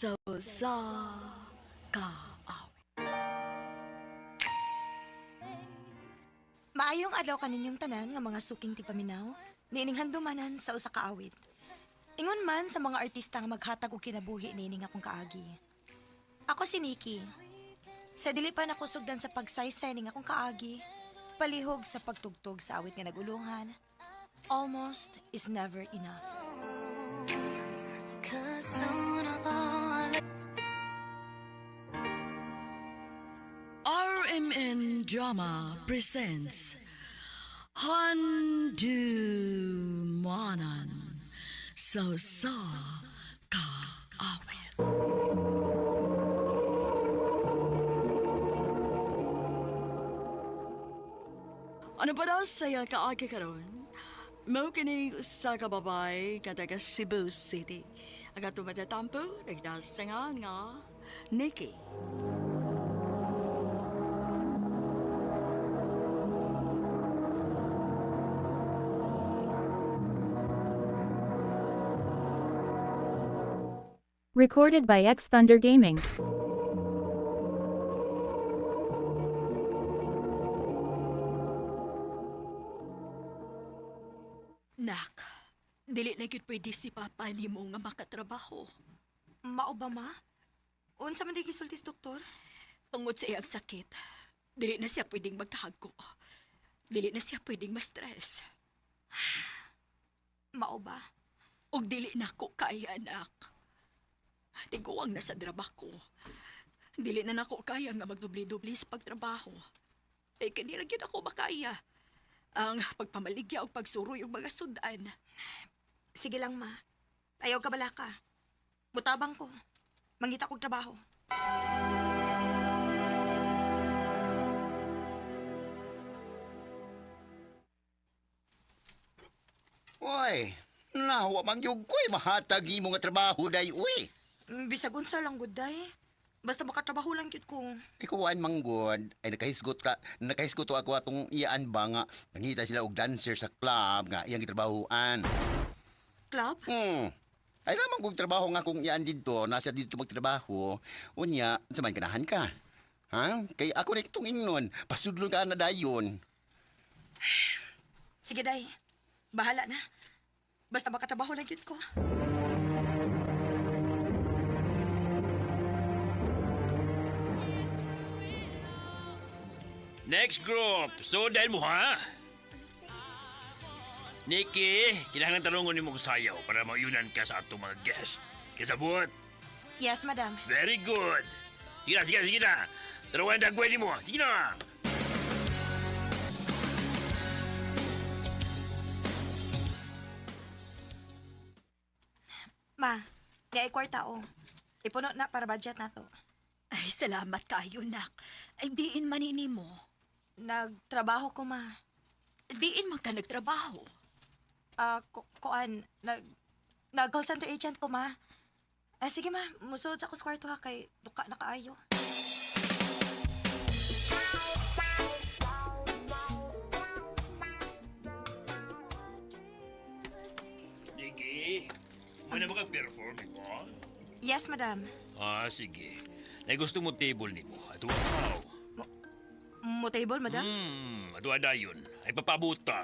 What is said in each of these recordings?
sa kaawit. Maayong adlaw kaninyong tanan nga mga suking tigpaminaw, niining handumanan sa usa ka awit. Ingon man sa mga artista nga maghatag og kinabuhi niining akong kaagi. Ako si Nikki. Sa dili pa nakusugdan sa pagsaysay ning akong kaagi, palihog sa pagtugtog sa awit nga nagulungan, almost is never enough. RMN Drama presents Handumanan sa kaawit. Ano pa daw saya kaagi karon? Mao kini sa kababay nga taga Cebu City. Aga tumatatampo nagdasangan nga Nikki. Recorded by X Thunder Gaming. Nak, dili na gyud pwede si Papa ni mo nga makatrabaho. Mao ba ma? Unsa man di gisultis doktor? Tungod sa iyang sakit, dili na siya pwedeng magkahago. Dili na siya pwedeng ma-stress. Mao ba? Og dili na ko kaya, anak. Tiguang na sa trabaho. Dili na nako kaya nga magdubli-dubli sa pagtrabaho. Kanira gyud ako makaya. Ang pagpamaligya o pagsuroy og mga sudan. Sige lang ma. Ayaw ka bala ka. Mutabang ko. Mangita kong trabaho. Uy, nawa mangyog ko'y mahatag mo nga trabaho day, uy. Bisag unsa lang gud day. Basta makatrabaho lang gyud ko. Ikuan manggod, ay nakahisgot ako atong iyaan ba nga, nangita sila og dancer sa club nga iyang gitrabahoan. Club? Ay naman kong trabaho nga kung iyaan dito, nasa dito magtrabaho, unya, saman kanahan ka. Ha? Kay ako na itong ingnon, pasudlon ka na dayon. Sige day. Bahala na. Basta makatrabaho lang gyud ko. Next group, sudan mo ha? Nikki, kailangan talungon ni mong sayaw para mauyunan ka sa atong mga guest. Kasabot? Yes, madam. Very good. Sige na. Taruan dagway ni mo. Sige na. Ma, niay kwarta o. Ipuno na para budget na to. Ay, salamat kayo, nak. Ay, diin manini mo. Nagtrabaho ko, ma. Diin man ka nagtrabaho. Kuan, nag-call center agent ko, ma. Sige, ma. Musod sa ako sa kwarto ha, kay duka na kaayo. Nikki, muna ba perform mo? Yes, madam. Sige. Nay gusto mo table ni mo. Ato wow. Mo table, madam? Ato adayon. Ay papabuta.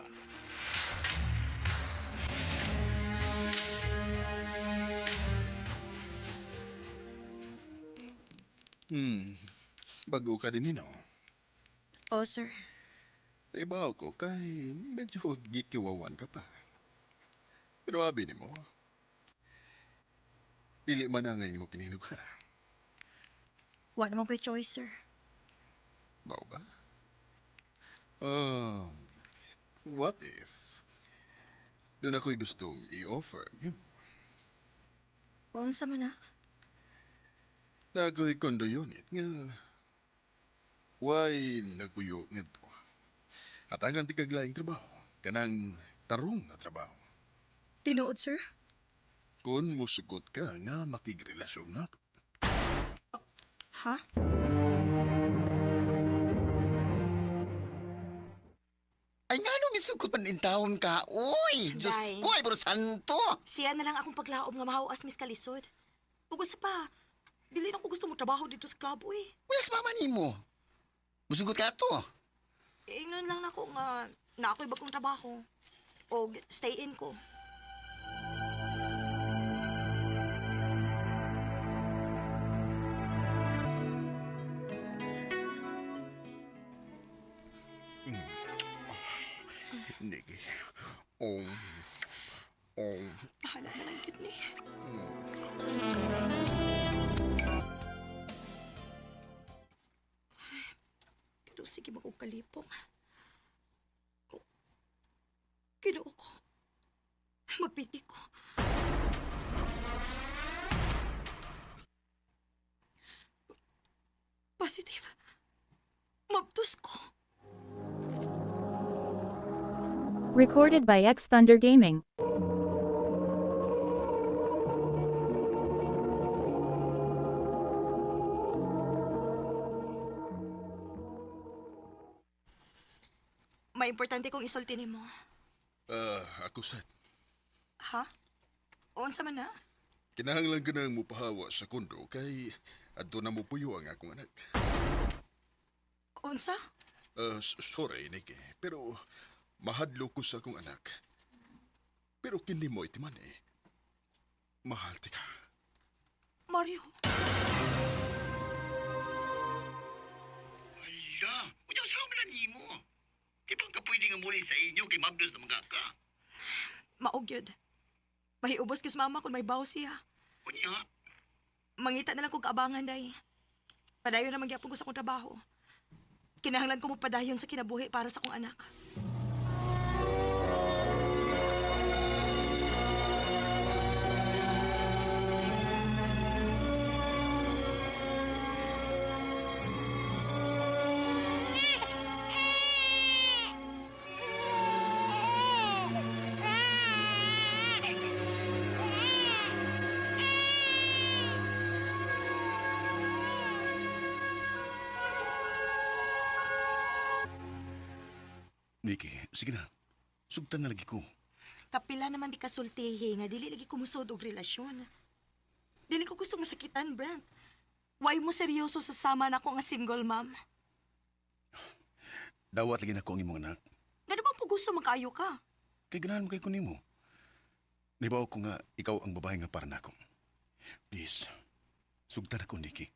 Bago ka din, no? Oh, sir. Ibaw ko kay medyo gikiwawan ka pa. Pero abi ni mo, dili man na ngayon mo kininuha. Wala naman ko'y choice, sir. Bao ba? What if doon ako'y gustong i-offer yun? Kung sa man na? Na ako'y condo unit nga why nagpuyo nito. At ang antikaglaing trabaho, kanang tarong na trabaho. Tinuod, sir? Kung musugot ka nga makigrelasyon na to. Ha? Ay nga no, misugod man in taon ka, uy! Diyos Day. ko, ay bro santo! Siya na lang akong paglaom nga mahawas mis kalisod. Ug sa pa, Dili na ko gusto mo trabaho dito sa klabo eh. Wala sa mama ni mo. Musugot ka to. Ingnon lang na ko nga na ako'y bagong trabaho. O stay in ko. Niki. Ong. Ong. Bahala na lang yun eh. Pero sige magkukalipong. Kinuo ko. Magpiti ko. Positive. Mabtus ko. Recorded by X Thunder Gaming. May importante kong isulti nimo. Ako sad. Ha? Unsa man na? Kinahanglan ka nang mupahawa sa kondo kay adto na mo puyo ang akong anak. Unsa? Sorry, Niki, pero mahadlo ko sa akong anak. Pero kini mo itiman eh. Mahal ti ka. Mario. Hala, unyang sama na ni mo. Di ba ka pwede nga muli sa inyo kay Mabdos na mga ka? Maogyod. Mahiubos kis mama kung may baw siya. Unya, Mangita na lang kong kaabangan, day. Padayon na magyapon ko sa akong trabaho. Kinahanglan ko mo padayon sa kinabuhi para sa akong anak. Niki, sige na. Sugtan na lagi ko. Kapila naman di kasultihi nga dili lagi kumusod og relasyon. Dili ko gusto masakitan, Brent. Why mo seryoso sa sama na ko nga single mom? Dawat lagi na ko ang imong anak. Nga naman po gusto magkaayo ka. Kay ganahan mo kay kunimo. Nibaw ko nga ikaw ang babae nga para nako. Please, sugtan ako, Niki.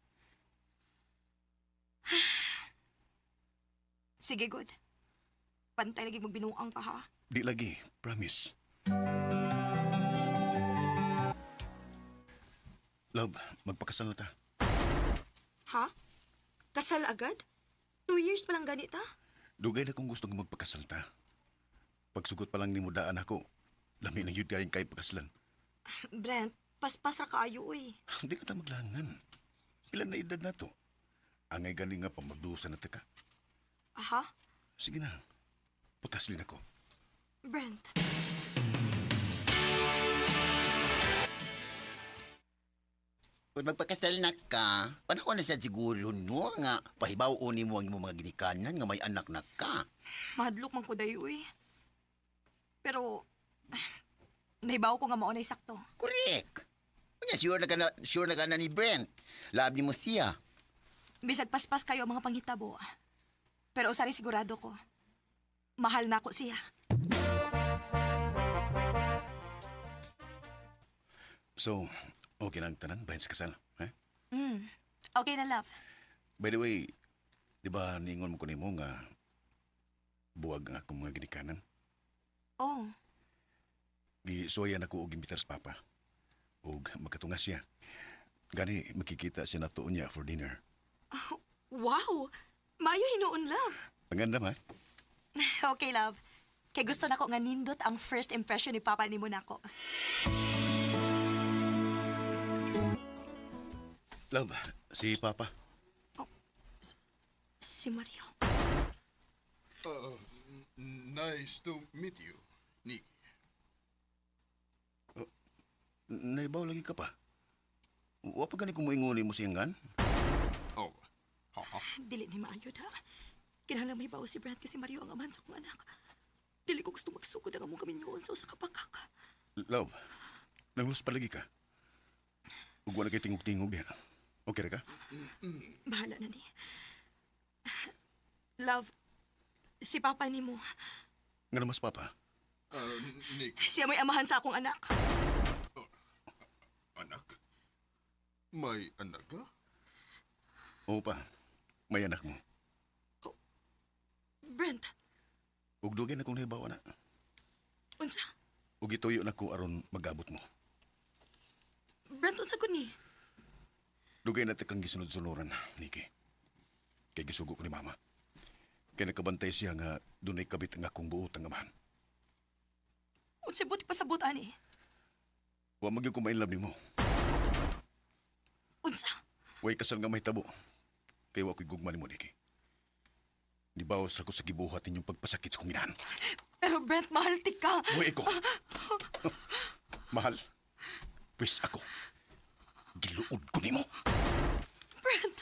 Sige, good. Pantay lagi magbinuang ka, ha? Di lagi, promise. Love, magpakasal na ta. Ha? Kasal agad? 2 years pa lang ganita? Dugay na kung gusto nga magpakasal ta. Pagsugot pa lang ni mo daan ako, lami na yun kayo kay pagkasalan. Brent, paspas ra kaayo, eh. Hindi na ta maglangan. Ilan na edad na to? Angay galing nga pa magdusa na ta ka. Aha? Sige na, putaslin ako. Brent. Kung magpakasal na ka, panahon na sa siguro no nga pahibaw ni mo ang imong mga ginikanan nga may anak na ka. Mahadlok man ko dayo, eh. Pero, nahibaw ko nga maunay sakto. Correct. Kanya sure na ka na ni Brent. Labi mo siya. Bisag paspas kayo ang mga panghitabo. Pero usari sigurado ko, mahal na ako siya. So, okay lang tanan bahin sa kasal, ha? Okay na, love. By the way, di ba ningon mo ko nimo nga buwag nga akong mga ginikanan? Oh, Gisuwayan ako og imbitar sa papa. Og magkatunga siya. Gani makikita siya na tuon niya for dinner. wow! Mayo hinuon, love. Ang ganda ma. Okay, love. Kay gusto na ko nga nindot ang first impression ni Papa ni mo nako. Love, si papa. Si Mario. Nice to meet you, Niki. Naibaw lagi ka pa. Wa pa gani kumuingon mo siyang Oh, Dili ni maayod, ha? Kinahanglan may bawas si Brent kasi Mario ang amahan sa kong anak. Dili ko gusto magsugod ang among kaminyoon sa usa ka pakak. Love, nanglos pa lagi ka. Ug wala kay tingog-tingog ya. Okay ra ka? Bahala na ni. Love, si Papa ni mo. Nga namas, Papa. Nick, Siya may amahan sa akong anak. anak? May anak ka? Oo pa, may anak mo. Brent, Ug dugay na kong nahibawa na. unsa? Ug ituyo na ko aron magabot mo. Brent, unsa ko ni? Dugay na kang gisunod-sunuran, Nikki. Kay gisugo ko ni Mama. Kay nakabantay siya nga dunay kabit nga akong buot ang amahan. Unsa buti pa sa butan eh? Wa magyud ko mainlove nimo. Unsa? Way kasal nga mahitabo. Kay wa ko'y gugma nimo, Nikki. Nibawas ra ko sa gibuhat ninyong pagpasakit sa kong inahan. Pero Brent, mahal ti ka. Uy, ko. Mahal. Pwes ako. Giluod ko nimo. Brent!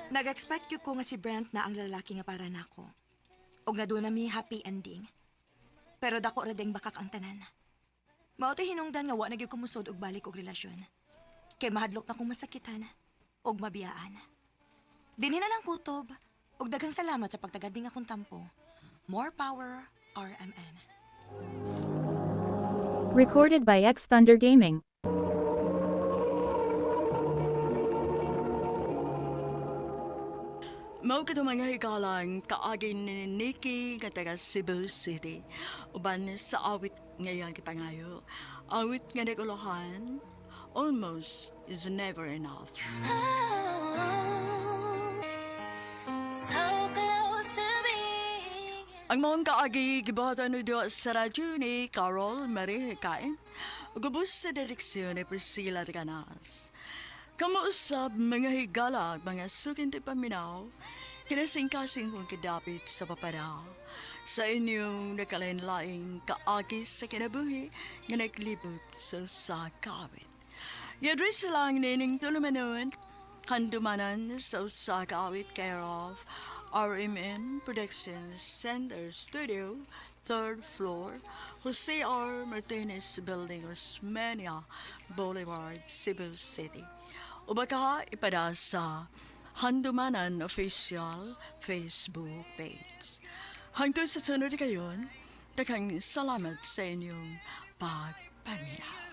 Nag-expect ko nga si Brent na ang lalaki nga para nako. O nga doon na mi happy ending. Pero dako ra ding bakak ang tanan. Mao to hinungdan nga wa na gyud ko musod og balik og relasyon. Kay mahadlok na kong masakitan og mabiyaan. Dinhi na lang kutob og daghang salamat sa pagtagading akong tampo. More power, RMN. Recorded by X Thunder Gaming. Mao ka mga hikalang kaagin ni Nikki nga taga Cebu City. Uban sa awit ngayon kipangayo. Awit nga naguluhan, almost is never enough. Ang mga kaagi gibatan no diwa sa radyo ni Carol Marie Kain. Ugubos sa direksyon ni Priscilla Canas. Kamuusab mga higala mga sukinti paminaw. Kinasing-kasing kong kidapit sa paparaw. Sa inyong nakalain-laing kaagi sa kinabuhi nga naglibot sa kawit. Yadris lang nining tulumanon, handumanan sa usa kawit care of RMN Productions Center Studio, 3rd floor, Jose R. Martinez Building, Osmeña Boulevard, Cebu City. O baka ipada sa Handumanan Official Facebook page. Hanggang sa sunod kayon, daghang salamat sa inyong pagpaminaw.